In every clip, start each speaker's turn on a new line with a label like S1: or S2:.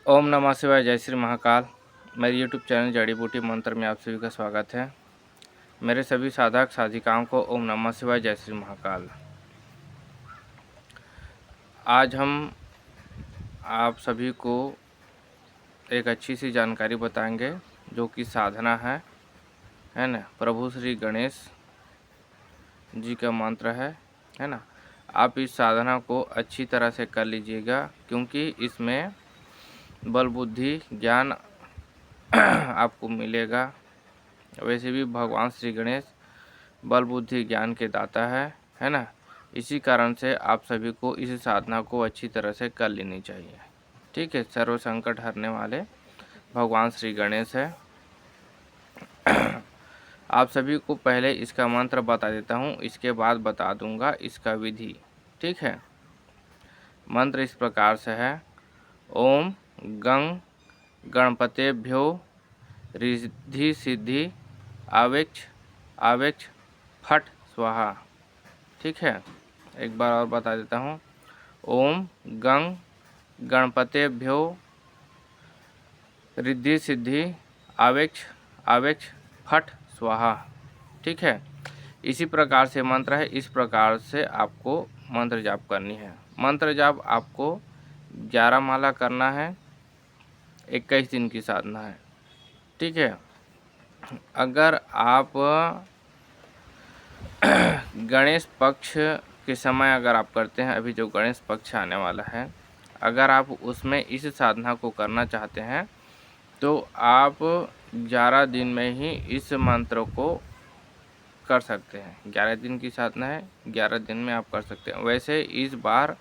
S1: ओम नमः शिवाय, जय श्री महाकाल। मेरे यूट्यूब चैनल जड़ी बूटी मंत्र में आप सभी का स्वागत है। मेरे सभी साधक साधिकाओं को ओम नमः शिवाय, जय श्री महाकाल। आज हम आप सभी को एक अच्छी सी जानकारी बताएंगे जो कि साधना है ना। प्रभु श्री गणेश जी का मंत्र है ना। आप इस साधना को अच्छी तरह से कर लीजिएगा, क्योंकि इसमें बल बुद्धि ज्ञान आपको मिलेगा। वैसे भी भगवान श्री गणेश बल बुद्धि ज्ञान के दाता है ना। इसी कारण से आप सभी को इस साधना को अच्छी तरह से कर लेनी चाहिए। ठीक है, सर्व संकट हरने वाले भगवान श्री गणेश है। आप सभी को पहले इसका मंत्र बता देता हूँ, इसके बाद बता दूंगा इसका विधि। ठीक है, मंत्र इस प्रकार से है। ओम गंग गणपतेभ्यो रिद्धि सिद्धि आवेक्ष आवेक्ष फट स्वाहा। ठीक है, एक बार और बता देता हूँ। ओम गंग गणपतेभ्यो रिद्धि सिद्धि आवेक्ष आवेक्ष फट स्वाहा। ठीक है, इसी प्रकार से मंत्र है। इस प्रकार से आपको मंत्र जाप करनी है। मंत्र जाप आपको 11 माला करना है। 21 दिन की साधना है। ठीक है, अगर आप गणेश पक्ष के समय अगर आप करते हैं, अभी जो गणेश पक्ष आने वाला है, अगर आप उसमें इस साधना को करना चाहते हैं तो आप 11 दिन में ही इस मंत्र को कर सकते हैं। 11 दिन की साधना है, 11 दिन में आप कर सकते हैं। वैसे इस बार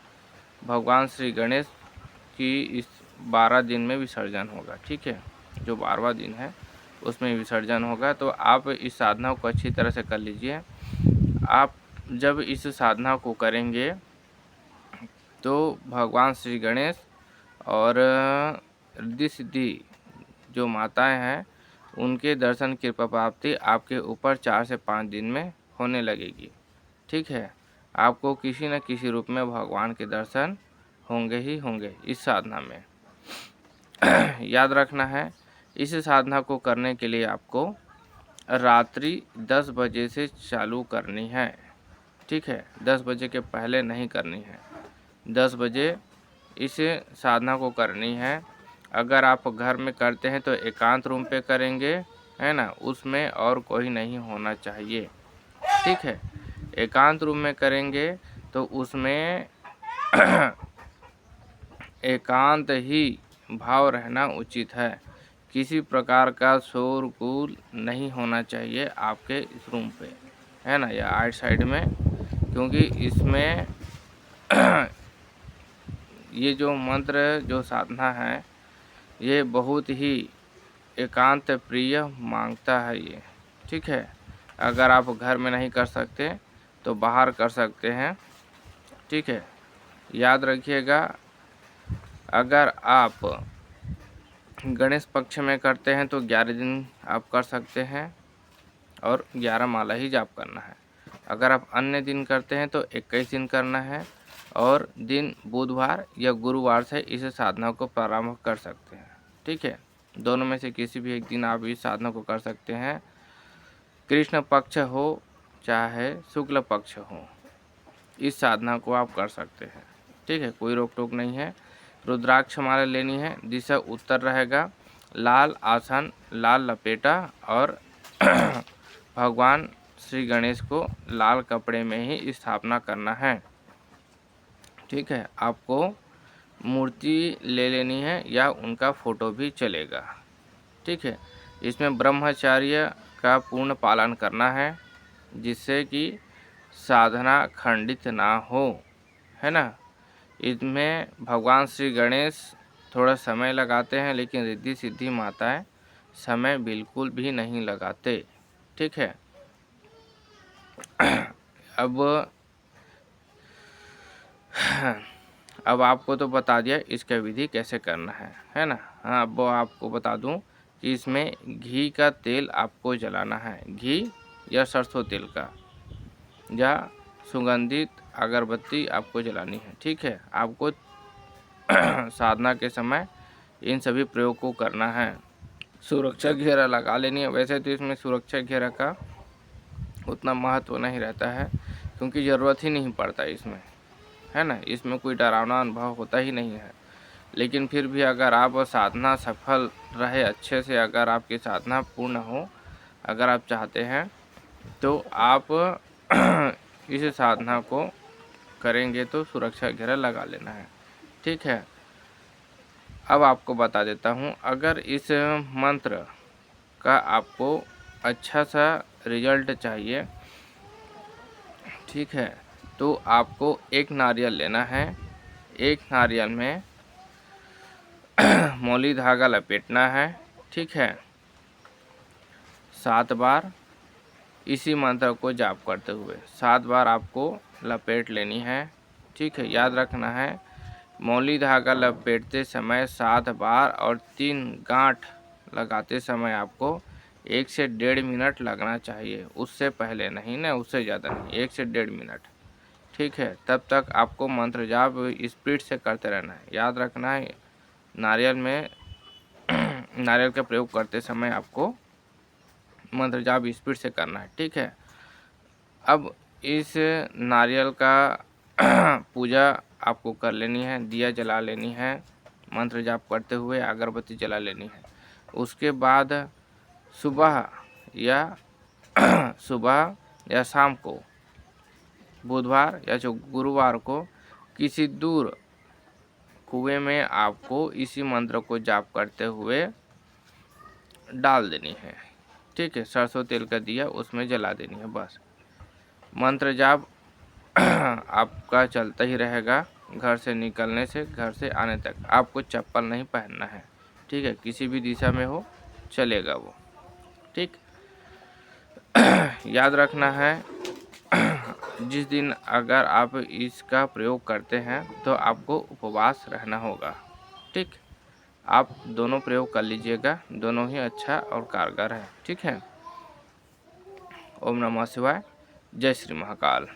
S1: भगवान श्री गणेश की इस 12 दिन में विसर्जन होगा। ठीक है, जो 12वां दिन है उसमें विसर्जन होगा। तो आप इस साधना को अच्छी तरह से कर लीजिए। आप जब इस साधना को करेंगे तो भगवान श्री गणेश और रिद्धि सिद्धि जो माताएं हैं उनके दर्शन कृपा प्राप्ति आपके ऊपर 4 से 5 दिन में होने लगेगी। ठीक है, आपको किसी न किसी रूप में भगवान के दर्शन होंगे ही होंगे इस साधना में। याद रखना है, इस साधना को करने के लिए आपको रात्रि 10 बजे से चालू करनी है। ठीक है, 10 बजे के पहले नहीं करनी है। 10 बजे इस साधना को करनी है। अगर आप घर में करते हैं तो एकांत रूम पे करेंगे, है ना, उसमें और कोई नहीं होना चाहिए। ठीक है, एकांत रूम में करेंगे तो उसमें एकांत ही भाव रहना उचित है। किसी प्रकार का शोरगुल नहीं होना चाहिए आपके इस रूम पे, है ना, या आउट साइड में, क्योंकि इसमें ये जो मंत्र जो साधना है ये बहुत ही एकांत प्रिय मांगता है ये। ठीक है, अगर आप घर में नहीं कर सकते तो बाहर कर सकते हैं। ठीक है, याद रखिएगा, अगर आप गणेश पक्ष में करते हैं तो 11 दिन आप कर सकते हैं और 11 माला ही जाप करना है। अगर आप अन्य दिन करते हैं तो 21 दिन करना है और दिन बुधवार या गुरुवार से इस साधना को प्रारंभ कर सकते हैं। ठीक है, दोनों में से किसी भी एक दिन आप इस साधना को कर सकते हैं। कृष्ण पक्ष हो चाहे शुक्ल पक्ष हो, इस साधना को आप कर सकते हैं। ठीक है, कोई रोक टोक नहीं है। रुद्राक्ष माला लेनी है, दिशा उत्तर रहेगा, लाल आसन, लाल लपेटा और भगवान श्री गणेश को लाल कपड़े में ही स्थापना करना है। ठीक है, आपको मूर्ति ले लेनी है या उनका फोटो भी चलेगा। ठीक है, इसमें ब्रह्मचर्य का पूर्ण पालन करना है, जिससे कि साधना खंडित ना हो, है ना। इसमें भगवान श्री गणेश थोड़ा समय लगाते हैं, लेकिन रिद्धि सिद्धि माताएं समय बिल्कुल भी नहीं लगाते। ठीक है, अब आपको तो बता दिया इसका विधि कैसे करना है ना। हाँ, अब आपको बता दूं कि इसमें घी का तेल आपको जलाना है, घी या सरसों तेल का, या सुगंधित अगरबत्ती आपको जलानी है। ठीक है, आपको साधना के समय इन सभी प्रयोग को करना है। सुरक्षा घेरा लगा लेनी है। वैसे तो इसमें सुरक्षा घेरा का उतना महत्व नहीं रहता है, क्योंकि ज़रूरत ही नहीं पड़ता इसमें, है ना। इसमें कोई डरावना अनुभव होता ही नहीं है। लेकिन फिर भी अगर आप साधना सफल रहे अच्छे से, अगर आपकी साधना पूर्ण हो, अगर आप चाहते हैं तो आप इस साधना को करेंगे तो सुरक्षा घेरा लगा लेना है, ठीक है। अब आपको बता देता हूँ, अगर इस मंत्र का आपको अच्छा सा रिजल्ट चाहिए, ठीक है, तो आपको एक नारियल लेना है। एक नारियल में मौली धागा लपेटना है, ठीक है। 7 बार इसी मंत्र को जाप करते हुए 7 बार आपको लपेट लेनी है, ठीक है। याद रखना है, मौली धागा लपेटते समय 7 बार और 3 गांठ लगाते समय आपको 1 से 1.5 मिनट लगना चाहिए। उससे पहले नहीं, ना उससे ज़्यादा नहीं, 1 से 1.5 मिनट, ठीक है। तब तक आपको मंत्र जाप स्पीड से करते रहना है। याद रखना है, नारियल में नारियल का प्रयोग करते समय आपको मंत्र जाप स्पीड से करना है, ठीक है। अब इस नारियल का पूजा आपको कर लेनी है, दिया जला लेनी है, मंत्र जाप करते हुए अगरबत्ती जला लेनी है। उसके बाद सुबह या शाम को, बुधवार या जो गुरुवार को, किसी दूर कुएं में आपको इसी मंत्र को जाप करते हुए डाल देनी है, ठीक है। सरसों तेल का दिया उसमें जला देनी है, बस। मंत्र जाप आपका चलता ही रहेगा, घर से निकलने से घर से आने तक। आपको चप्पल नहीं पहनना है, ठीक है। किसी भी दिशा में हो चलेगा वो, ठीक। याद रखना है, जिस दिन अगर आप इसका प्रयोग करते हैं तो आपको उपवास रहना होगा, ठीक। आप दोनों प्रयोग कर लीजिएगा, दोनों ही अच्छा और कारगर है, ठीक है। ओम नमः शिवाय। जय श्री महाकाल।